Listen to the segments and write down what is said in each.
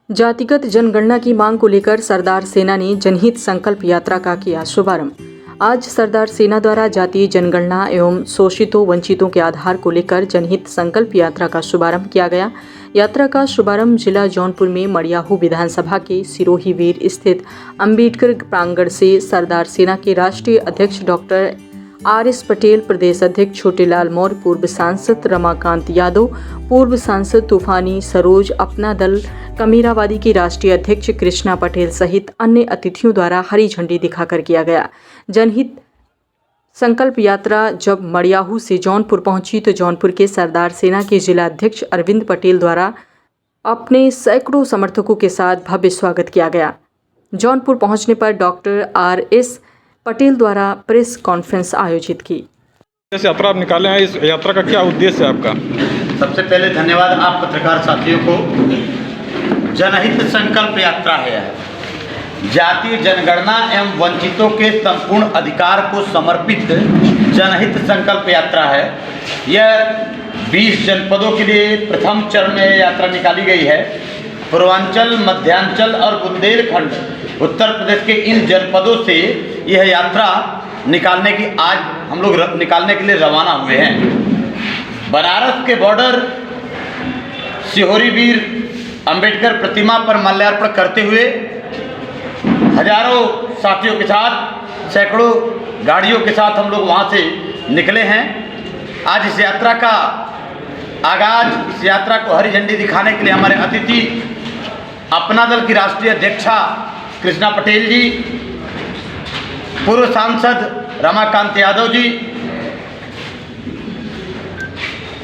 जातिगत जनगणना की मांग को लेकर सरदार सेना ने जनहित संकल्प यात्रा का किया शुभारंभ। आज सरदार सेना द्वारा जातीय जनगणना एवं शोषितों वंचितों के आधार को लेकर जनहित संकल्प यात्रा का शुभारंभ किया गया। यात्रा का शुभारंभ जिला जौनपुर में मड़ियाहू विधानसभा के सिरोही वीर स्थित अंबेडकर प्रांगण से सरदार सेना के राष्ट्रीय अध्यक्ष डॉक्टर आर.एस. पटेल, प्रदेश अध्यक्ष छोटेलाल मौर्य, पूर्व सांसद रमाकांत यादव, पूर्व सांसद तूफानी सरोज, अपना दल कमीरावादी की राष्ट्रीय अध्यक्ष कृष्णा पटेल सहित अन्य अतिथियों द्वारा हरी झंडी दिखाकर किया गया। जनहित संकल्प यात्रा जब मड़ियाहू से जौनपुर पहुंची तो जौनपुर के सरदार सेना के जिला अध्यक्ष अरविंद पटेल द्वारा अपने सैकड़ों समर्थकों के साथ भव्य स्वागत किया गया। जौनपुर पहुंचने पर डॉक्टर आर.एस. पटेल द्वारा प्रेस कॉन्फ्रेंस आयोजित की। जैसे यात्रा आप निकाले हैं, इस यात्रा का क्या उद्देश्य है आपका? सबसे पहले धन्यवाद आप पत्रकार साथियों को। जनहित संकल्प यात्रा है जातीय जनगणना एवं वंचितों के संपूर्ण अधिकार को समर्पित जनहित संकल्प यात्रा है। यह 20 जनपदों के लिए प्रथम चरण में यात्रा निकाली गई है। पूर्वांचल, मध्यांचल और बुंदेलखंड उत्तर प्रदेश के इन जनपदों से यह यात्रा निकालने की आज हम लोग निकालने के लिए रवाना हुए हैं। बनारस के बॉर्डर सिरोही वीर अंबेडकर प्रतिमा पर माल्यार्पण करते हुए हजारों साथियों के साथ, सैकड़ों गाड़ियों के साथ हम लोग वहां से निकले हैं। आज इस यात्रा का आगाज, इस यात्रा को हरी झंडी दिखाने के लिए हमारे अतिथि अपना दल की राष्ट्रीय अध्यक्षा कृष्णा पटेल जी, पूर्व सांसद रमाकांत यादव जी,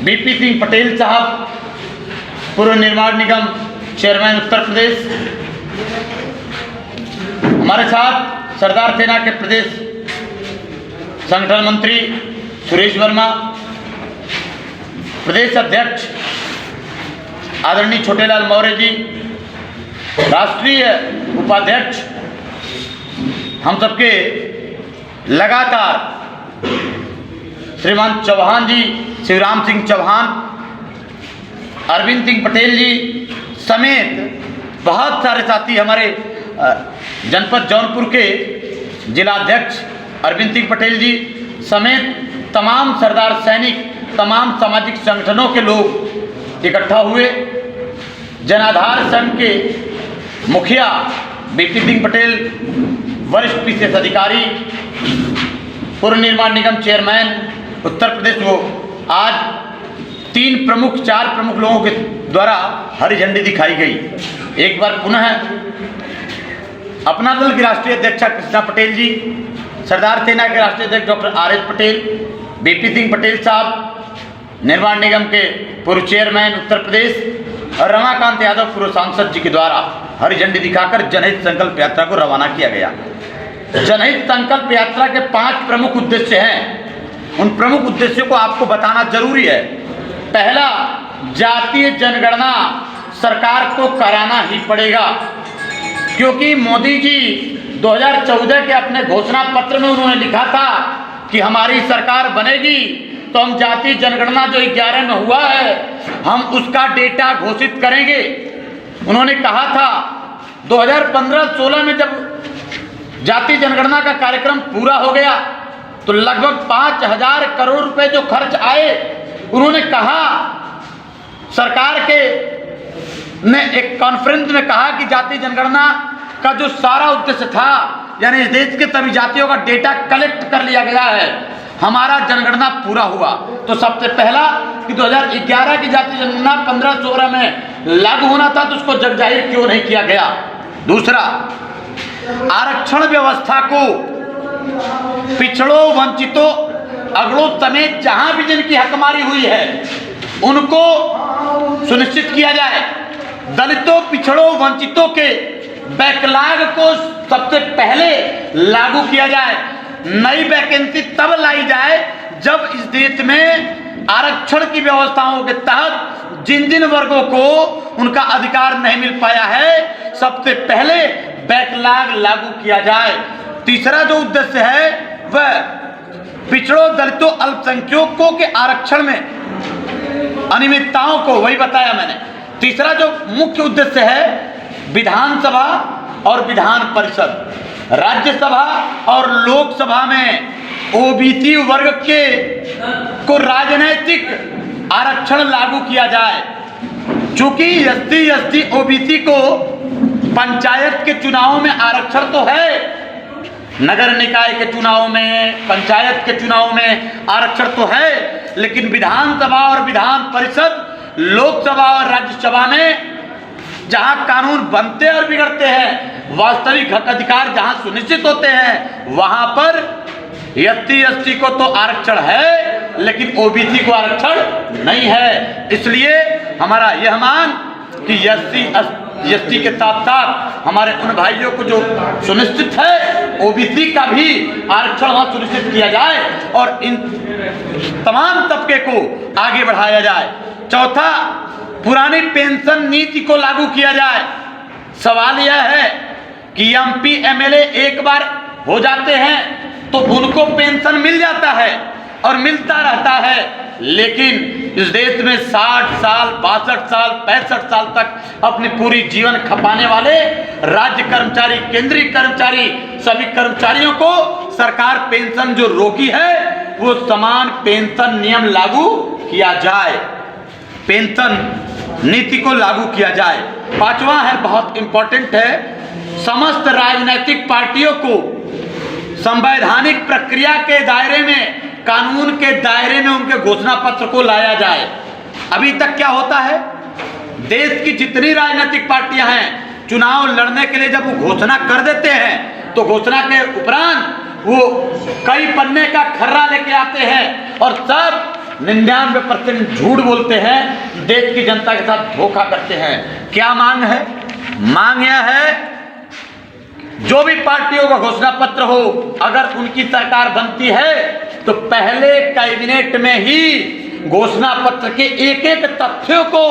बीपी सिंह पटेल साहब, पूर्व निर्माण निगम चेयरमैन उत्तर प्रदेश, हमारे साथ सरदार सेना के प्रदेश संगठन मंत्री सुरेश वर्मा, प्रदेश अध्यक्ष आदरणीय छोटेलाल मौर्य जी, राष्ट्रीय उपाध्यक्ष हम सबके लगातार श्रीमान चौहान जी, शिवराम सिंह चौहान, अरविंद सिंह पटेल जी समेत बहुत सारे साथी, हमारे जनपद जौनपुर के जिलाध्यक्ष अरविंद सिंह पटेल जी समेत तमाम सरदार सैनिक, तमाम सामाजिक संगठनों के लोग इकट्ठा हुए। जनाधार संघ के मुखिया बीपी सिंह पटेल, वरिष्ठ पीसीएस अधिकारी, पूर्व निर्माण निगम चेयरमैन उत्तर प्रदेश, वो आज 4 प्रमुख लोगों के द्वारा हरी झंडी दिखाई गई। एक बार पुनः अपना दल की राष्ट्रीय अध्यक्षा कृष्णा पटेल जी, सरदार सेना के राष्ट्रीय अध्यक्ष doctor R S. Patel, BP Singh Patel साहब, निर्माण निगम के पूर्व चेयरमैन उत्तर प्रदेश और रमाकांत यादव पूर्व सांसद जी के द्वारा हरी झंडी दिखाकर जनहित संकल्प यात्रा को रवाना किया गया। जनहित संकल्प यात्रा के 5 प्रमुख उद्देश्य हैं। उन प्रमुख उद्देश्यों को आपको बताना जरूरी है। पहला, जातीय जनगणना सरकार को कराना ही पड़ेगा, क्योंकि मोदी जी 2014 के अपने घोषणा पत्र में उन्होंने लिखा था कि हमारी सरकार बनेगी तो हम जातीय जनगणना जो 11 में हुआ है हम उसका डेटा घोषित करेंगे। उन्होंने कहा था 2015-16 में जब जातीय जनगणना का कार्यक्रम पूरा हो गया तो लगभग 5,000 करोड़ रुपए जो खर्च आए, उन्होंने कहा, सरकार के ने एक कॉन्फ्रेंस में कहा कि जातीय जनगणना का जो सारा उद्देश्य था, यानी इस देश के सभी जातियों का डेटा कलेक्ट कर लिया गया है, हमारा जनगणना पूरा हुआ। तो सबसे पहला कि 2011 की जातीय जनगणना 15-16 में लागू होना था तो उसको जगजाहिर क्यों नहीं किया गया। दूसरा, आरक्षण व्यवस्था को पिछड़ों, वंचितों, अगड़ों समेत जहां भी जिनकी हकमारी हुई है उनको सुनिश्चित किया जाए। दलितों, पिछड़ों, वंचितों के बैकलॉग को सबसे पहले लागू किया जाए। नई वैकेंसी तब लाई जाए जब इस देश में आरक्षण की व्यवस्थाओं के तहत जिन जिन वर्गों को उनका अधिकार नहीं मिल पाया है, सबसे पहले बैकलॉग लागू किया जाए। तीसरा जो उद्देश्य है वह पिछड़ों, दलितों, अल्पसंख्यकों के आरक्षण में अनियमितताओं को, वही बताया मैंने। तीसरा जो मुख्य उद्देश्य है विधानसभा और विधान परिषद, राज्यसभा और लोकसभा में ओबीसी वर्ग के को राजनीतिक आरक्षण लागू किया जाए। चूंकि एसटी ओबीसी को पंचायत के चुनाव में आरक्षण तो है, नगर निकाय के चुनाव में, पंचायत के चुनाव में आरक्षण तो है, लेकिन विधानसभा और विधान परिषद, लोकसभा और राज्यसभा में जहां कानून बनते और बिगड़ते हैं, वास्तविक हक अधिकार जहां सुनिश्चित होते हैं, वहां पर एसटी को तो आरक्षण है, लेकिन ओबीसी को आरक्षण नहीं है। इसलिए हमारा यह मांग कि एसटी के साथ साथ हमारे उन भाइयों को जो सुनिश्चित है, ओबीसी का भी आरक्षण वहां सुनिश्चित किया जाए और इन तमाम तबके को आगे बढ़ाया जाए। चौथा, पुरानी पेंशन नीति को लागू किया जाए। सवाल यह है कि एमपी एमएलए एक बार हो जाते हैं तो उनको पेंशन मिल जाता है और मिलता रहता है, लेकिन इस देश में 60 साल, 62 साल, 65 साल तक अपनी पूरी जीवन खपाने वाले राज्य कर्मचारी, केंद्रीय कर्मचारी, सभी कर्मचारियों को सरकार पेंशन जो रोकी है, वो समान पेंशन नियम लागू किया जाए, पेंशन नीति को लागू किया जाए। पांचवा है, बहुत इंपॉर्टेंट है, समस्त राजनीतिक पार्टियों को संवैधानिक प्रक्रिया के दायरे में, कानून के दायरे में उनके घोषणा पत्र को लाया जाए। अभी तक क्या होता है, देश की जितनी राजनीतिक पार्टियां हैं, चुनाव लड़ने के लिए जब वो घोषणा कर देते हैं तो घोषणा के उपरांत वो कई पन्ने का खर्रा लेके आते हैं और सब 99% झूठ बोलते हैं, देश की जनता के साथ धोखा करते हैं। क्या मांग है? मांग यह है, जो भी पार्टियों का घोषणा पत्र हो, अगर उनकी सरकार बनती है तो पहले कैबिनेट में ही घोषणा पत्र के एक एक तथ्यों को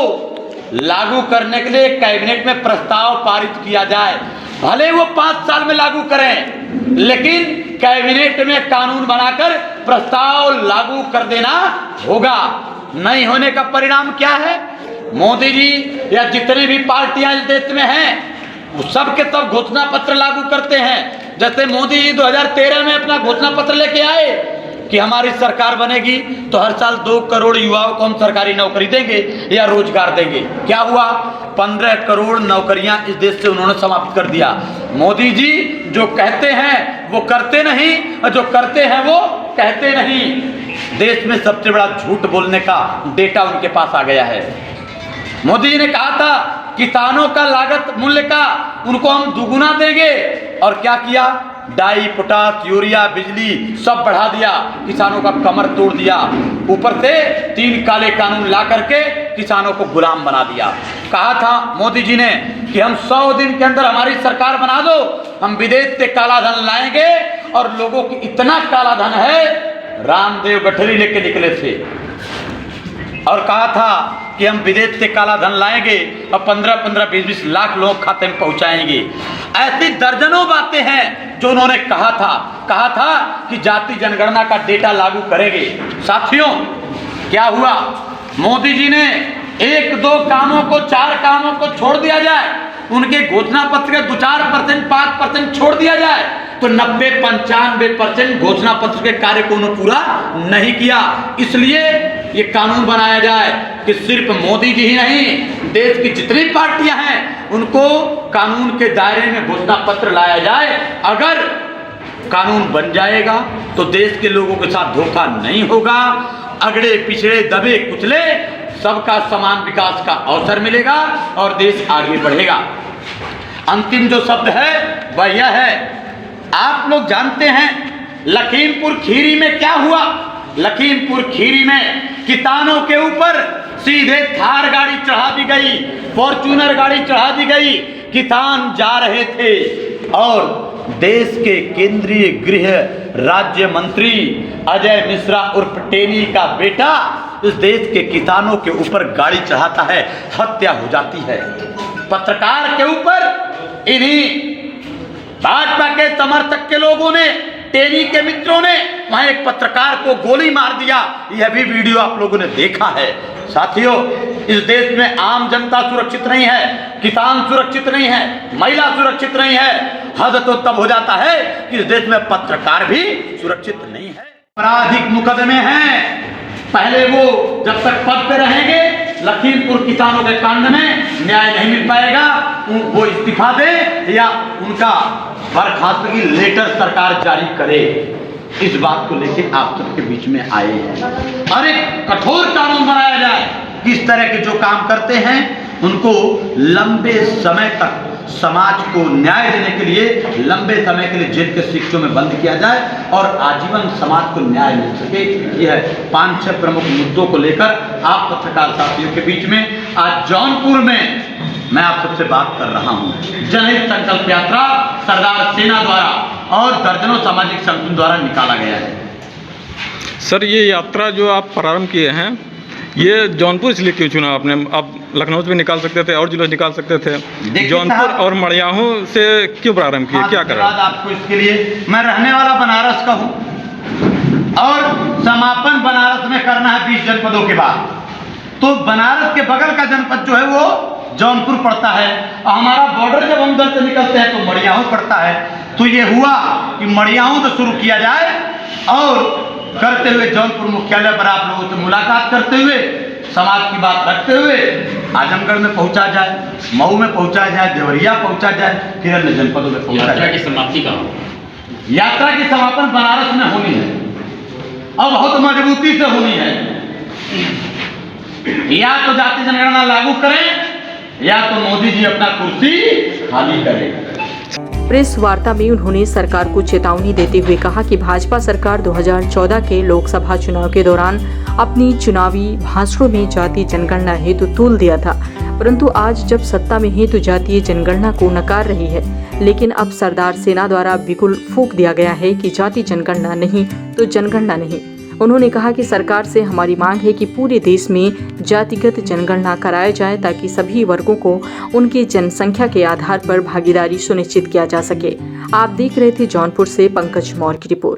लागू करने के लिए कैबिनेट में प्रस्ताव पारित किया जाए। भले वो 5 साल में लागू करें, लेकिन कैबिनेट में कानून बनाकर प्रस्ताव लागू कर देना होगा। नहीं होने का परिणाम क्या है? मोदी जी या जितनी भी पार्टियां इस देश में हैं, वो सब के सब घोषणा पत्र लागू करते हैं। जैसे मोदी जी 2013 में अपना घोषणा पत्र लेके आए कि हमारी सरकार बनेगी तो हर साल 2 करोड़ युवाओं को हम सरकारी नौकरी देंगे या रोजगार देंगे। क्या हुआ? 15 करोड़ नौकरियां इस देश से उन्होंने समाप्त कर दिया। मोदी जी जो कहते हैं वो करते नहीं, और जो करते हैं वो कहते नहीं। देश में सबसे बड़ा झूठ बोलने का डेटा उनके पास आ गया है। मोदी जी ने कहा था किसानों का लागत मूल्य का उनको हम दुगुना देंगे, और क्या किया? डाई, पोटास, यूरिया, बिजली सब बढ़ा दिया, किसानों का कमर तोड़ दिया। ऊपर से 3 काले कानून ला करके किसानों को गुलाम बना दिया। कहा था मोदी जी ने कि हम 100 दिन के अंदर हमारी सरकार बना दो, हम विदेश से काला धन लाएंगे, और लोगों की इतना काला धन है, रामदेव गठरी लेके निकले थे और कहा था कि हम विदेश से काला धन लाएंगे और 15-15, 20-20 लाख लोग खाते में पहुंचाएंगे। ऐसी दर्जनों बातें हैं जो उन्होंने कहा था कि जाति जनगणना का डेटा लागू करेंगे। साथियों, क्या हुआ? मोदी जी ने 1-2 कामों को, 4 कामों को छोड़ दिया जाए, उनके घोषणा पत्र के 2-4%, 5% छोड़ दिया जाए, तो 90-95% घोषणा पत्र के कार्य को उन्होंने पूरा नहीं किया। इसलिए ये कानून बनाया जाए कि सिर्फ मोदी जी ही नहीं, देश की जितनी पार्टियां हैं उनको कानून के दायरे में घोषणा पत्र लाया जाए। अगर कानून बन जाएगा तो देश के लोगों के साथ धोखा नहीं होगा, अगड़े पिछड़े दबे कुचले सबका समान विकास का अवसर मिलेगा और देश आगे बढ़ेगा। अंतिम जो शब्द है वह यह है, आप लोग जानते हैं लखीमपुर खीरी में क्या हुआ? लखीमपुर खीरी में किसानों के ऊपर सीधे थार गाड़ी चढ़ा दी गई, फॉर्च्यूनर गाड़ी चढ़ा दी गई। किसान जा रहे थे और देश के केंद्रीय गृह राज्य मंत्री अजय मिश्रा उर्फ टेनी का बेटा इस देश के किसानों के ऊपर गाड़ी चढ़ाता है, हत्या हो जाती है। पत्रकार के ऊपर इन्हीं भाजपा के समर्थक के लोगों ने, टेनी के मित्रों ने वहां एक पत्रकार को गोली मार दिया। यह भी वीडियो आप लोगों ने देखा है। साथियों, इस देश में आम जनता सुरक्षित नहीं है, किसान सुरक्षित नहीं है, महिला सुरक्षित नहीं है। हद तो तब हो जाता है कि इस देश में पत्रकार भी सुरक्षित नहीं है। आपराधिक मुकदमे हैं, पहले वो जब तक पद पे रहेंगे, लखीमपुर किसानों के कांड में न्याय नहीं मिल पाएगा, वो इस्तीफा दे या उनका बर्खास्तगी लेटर सरकार जारी करे। इस बात को लेके आप सबके बीच में आए हैं और एक कठोर कानून बनाया जाए कि इस तरह के जो काम करते हैं उनको लंबे समय तक समाज को न्याय देने के लिए लंबे समय के लिए जेल के शिक्षों में बंद किया जाए और आजीवन समाज को न्याय मिल सके। यह 5-6 प्रमुख मुद्दों को लेकर आप पत्रकार साथियों के बीच में आज जौनपुर में मैं आप सबसे बात कर रहा हूं। जनहित संकल्प यात्रा सरदार सेना द्वारा और दर्जनों सामाजिक संगठनों द्वारा निकाला गया है। सर, ये यात्रा जो आप प्रारंभ किए हैं, ये जौनपुर इसलिए क्यों चुना आपने? आप लखनऊ से भी निकाल सकते थे और जिलों से निकाल सकते थे, जौनपुर और मड़ियाहू से क्यों प्रारंभ किए? क्या करा आपको इसके लिए? मैं रहने वाला बनारस का हूँ और समापन बनारस में करना है 20 जनपदों के बाद। तो बनारस के बगल का जनपद जो है वो जौनपुर पड़ता है और हमारा बॉर्डर जब हम उधर से निकलते हैं तो मड़ियाहू पड़ता है। तो ये हुआ कि मड़ियाहू से शुरू किया जाए और करते हुए जौनपुर मुख्यालय पर आप लोगों से मुलाकात करते हुए समाज की बात रखते हुए आजमगढ़ में पहुंचा जाए, मऊ में पहुंचा जाए, देवरिया पहुंचा जाए, फिर अन्य जनपदों में पहुंचा जाए। यात्रा की समाप्ति कहाँ? यात्रा की समापन बनारस में होनी है और बहुत मजबूती से होनी है। या तो जाति जनगणना लागू करें या तो मोदी जी अपना कुर्सी खाली करें। प्रेस वार्ता में उन्होंने सरकार को चेतावनी देते हुए कहा कि भाजपा सरकार 2014 के लोकसभा चुनाव के दौरान अपनी चुनावी भाषणों में जातीय जनगणना हेतु तूल दिया था, परंतु आज जब सत्ता में है तो जातीय जनगणना को नकार रही है। लेकिन अब सरदार सेना द्वारा बिल्कुल फूंक दिया गया है कि जाति जनगणना नहीं तो जनगणना नहीं। उन्होंने कहा कि सरकार से हमारी मांग है कि पूरे देश में जातिगत जनगणना कराया जाए ताकि सभी वर्गों को उनकी जनसंख्या के आधार पर भागीदारी सुनिश्चित किया जा सके। आप देख रहे थे जौनपुर से पंकज मौर्य की रिपोर्ट।